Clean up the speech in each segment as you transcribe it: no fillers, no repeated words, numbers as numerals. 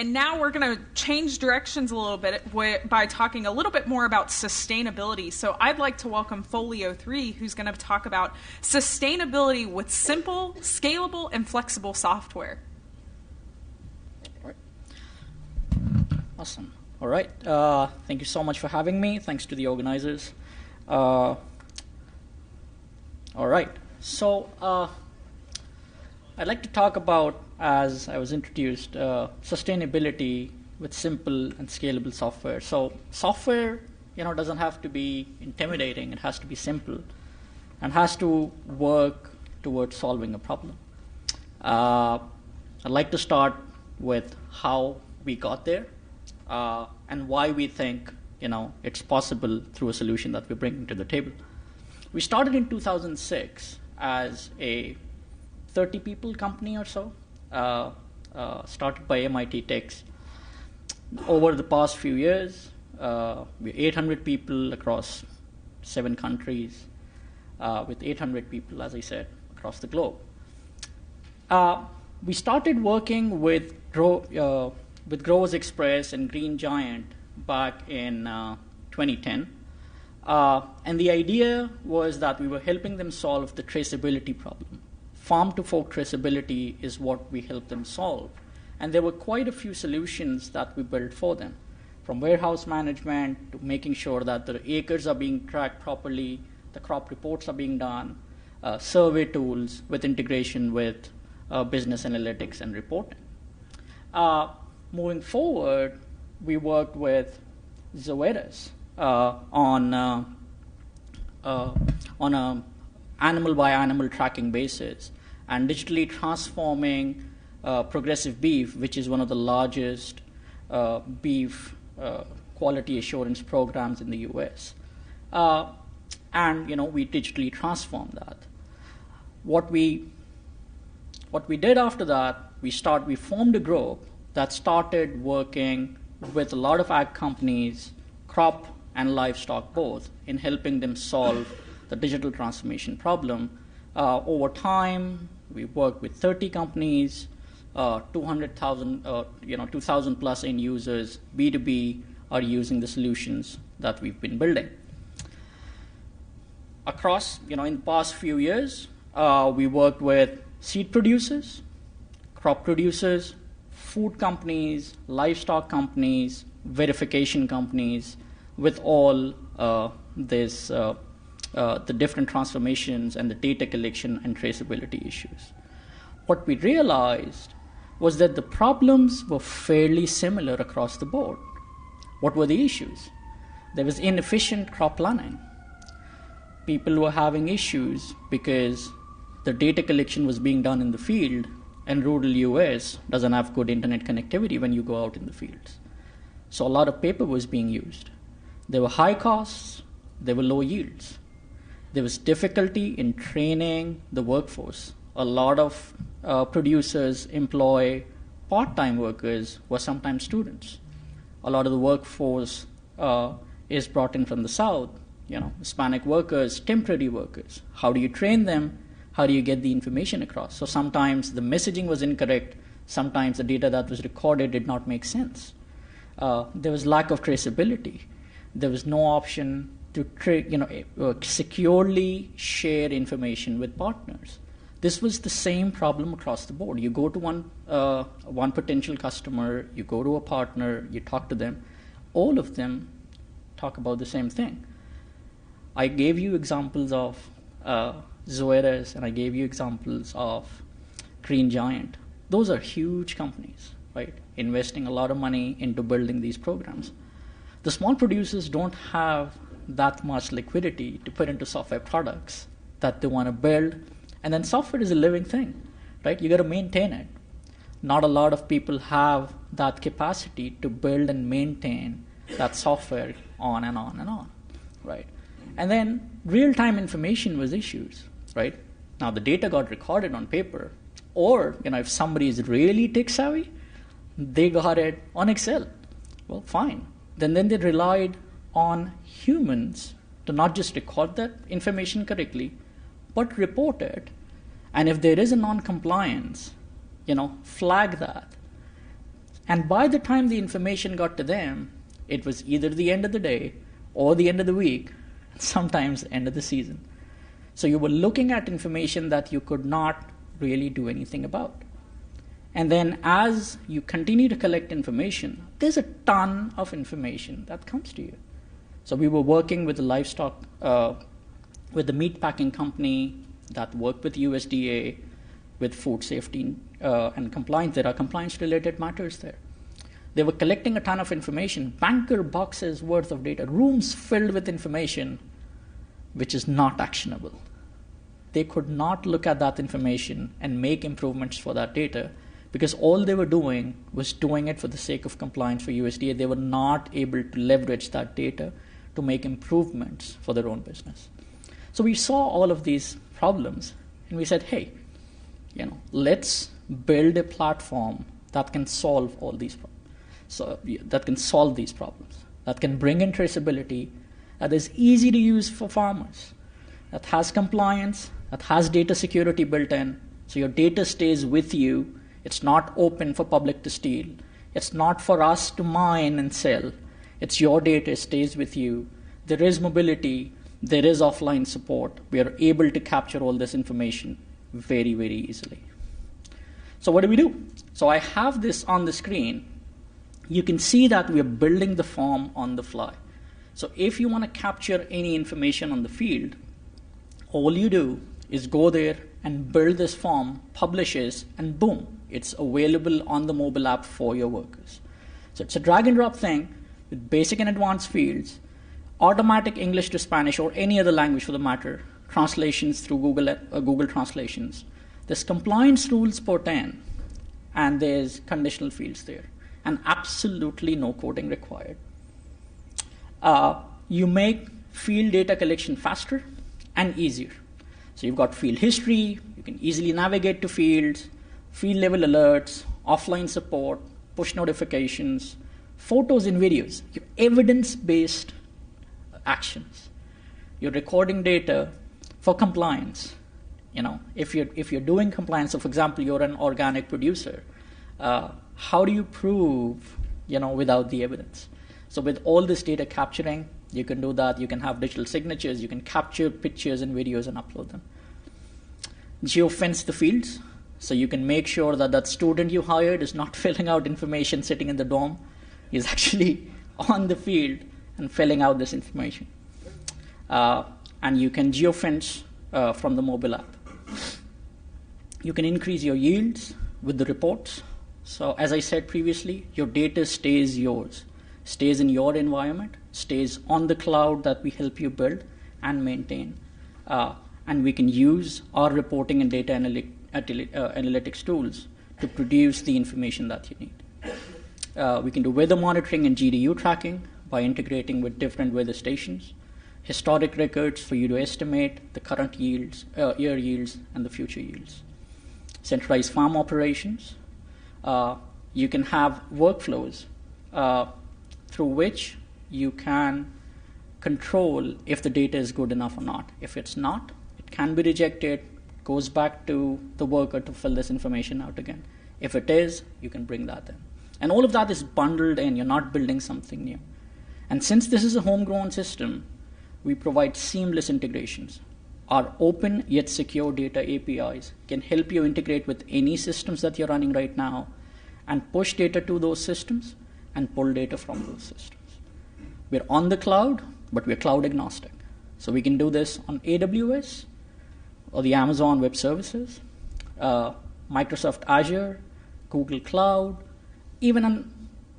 And now we're going to change directions a little bit by talking a little bit more about sustainability. So I'd like to welcome Folio3, who's going to talk about sustainability with simple, scalable, and flexible software. All right. Awesome. All right. Thank you so much for having me. Thanks to the organizers. All right. So I'd like to talk about, as I was introduced, sustainability with simple and scalable software. So software, doesn't have to be intimidating. It has to be simple and has to work towards solving a problem. I'd like to start with how we got there and why we think, it's possible through a solution that we're bringing to the table. We started in 2006 as a 30 people company or so, started by MIT techs. Over the past few years, we're 800 people across 7 countries, with 800 people, as I said, across the globe. We started working with Growers Express and Green Giant back in 2010. And the idea was that we were helping them solve the traceability problem. Farm-to-fork traceability is what we helped them solve. And there were quite a few solutions that we built for them, from warehouse management to making sure that the acres are being tracked properly, the crop reports are being done, survey tools with integration with business analytics and reporting. Moving forward, we worked with Zoetis on a animal-by-animal tracking basis and digitally transforming Progressive Beef, which is one of the largest beef quality assurance programs in the US. And we digitally transformed that. What we did after that, we formed a group that started working with a lot of ag companies, crop and livestock both, in helping them solve the digital transformation problem. Over time, we worked with 30 companies, 200,000, 2,000 plus end users, B2B, are using the solutions that we've been building. Across, in the past few years, we worked with seed producers, crop producers, food companies, livestock companies, verification companies, with all the different transformations and the data collection and traceability issues. What we realized was that the problems were fairly similar across the board. What were the issues? There was inefficient crop planning. People were having issues because the data collection was being done in the field, and rural US doesn't have good internet connectivity when you go out in the fields. So a lot of paper was being used. There were high costs, there were low yields. There was difficulty in training the workforce. A lot of producers employ part-time workers who are sometimes students. A lot of the workforce is brought in from the South, Hispanic workers, temporary workers. How do you train them? How do you get the information across? So sometimes the messaging was incorrect. Sometimes the data that was recorded did not make sense. There was lack of traceability. There was no option to securely share information with partners. This was the same problem across the board. You go to one potential customer, you go to a partner, you talk to them. All of them talk about the same thing. I gave you examples of Zoetis, and I gave you examples of Green Giant. Those are huge companies, right? Investing a lot of money into building these programs. The small producers don't have that much liquidity to put into software products that they want to build. And then software is a living thing, right? You got to maintain it. Not a lot of people have that capacity to build and maintain that software on and on and on, right? And then real-time information was issues, right? Now the data got recorded on paper, or if somebody is really tech-savvy, they got it on Excel. Well, fine. Then they relied on humans to not just record that information correctly, but report it. And if there is a non-compliance, flag that. And by the time the information got to them, it was either the end of the day or the end of the week, sometimes the end of the season. So you were looking at information that you could not really do anything about. And then as you continue to collect information, there's a ton of information that comes to you. So we were working with the livestock, with the meat packing company that worked with USDA, with food safety and compliance. There are compliance-related matters there. They were collecting a ton of information, banker boxes worth of data, rooms filled with information, which is not actionable. They could not look at that information and make improvements for that data because all they were doing was doing it for the sake of compliance for USDA. They were not able to leverage that data to make improvements for their own business. So we saw all of these problems and we said, hey, let's build a platform that can solve all these problems. So that can solve these problems, that can bring in traceability, that is easy to use for farmers, that has compliance, that has data security built in, so your data stays with you. It's not open for public to steal. It's not for us to mine and sell. It's your data, it stays with you. There is mobility, there is offline support. We are able to capture all this information very, very easily. So what do we do? So I have this on the screen. You can see that we are building the form on the fly. So if you want to capture any information on the field, all you do is go there and build this form, publish it, and boom, it's available on the mobile app for your workers. So it's a drag and drop thing with basic and advanced fields, automatic English to Spanish or any other language for the matter, translations through Google Translations. There's compliance rules put in, and there's conditional fields there, and absolutely no coding required. You make field data collection faster and easier. So you've got field history, you can easily navigate to fields, field level alerts, offline support, push notifications, photos and videos, your evidence-based actions. You're recording data for compliance. If you're doing compliance, so for example, you're an organic producer, how do you prove, without the evidence? So with all this data capturing, you can do that. You can have digital signatures. You can capture pictures and videos and upload them. Geofence the fields. So you can make sure that that student you hired is not filling out information sitting in the dorm. He's actually on the field and filling out this information. And you can geofence from the mobile app. You can increase your yields with the reports. So as I said previously, your data stays yours, stays in your environment, stays on the cloud that we help you build and maintain. And we can use our reporting and data analytics tools to produce the information that you need. We can do weather monitoring and GDU tracking by integrating with different weather stations, historic records for you to estimate the current yields, year yields, and the future yields. Centralized farm operations. You can have workflows through which you can control if the data is good enough or not. If it's not, it can be rejected, goes back to the worker to fill this information out again. If it is, you can bring that in. And all of that is bundled in. You're not building something new. And since this is a homegrown system, we provide seamless integrations. Our open yet secure data APIs can help you integrate with any systems that you're running right now and push data to those systems and pull data from those systems. We're on the cloud, but we're cloud agnostic. So we can do this on AWS or the Amazon Web Services, Microsoft Azure, Google Cloud, even on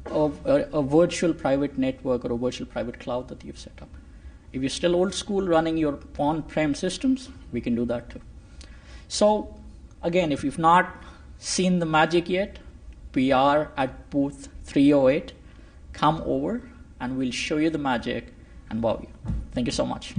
a virtual private network or a virtual private cloud that you've set up. If you're still old school running your on-prem systems, we can do that too. So again, if you've not seen the magic yet, we are at booth 308. Come over and we'll show you the magic and wow you. Thank you so much.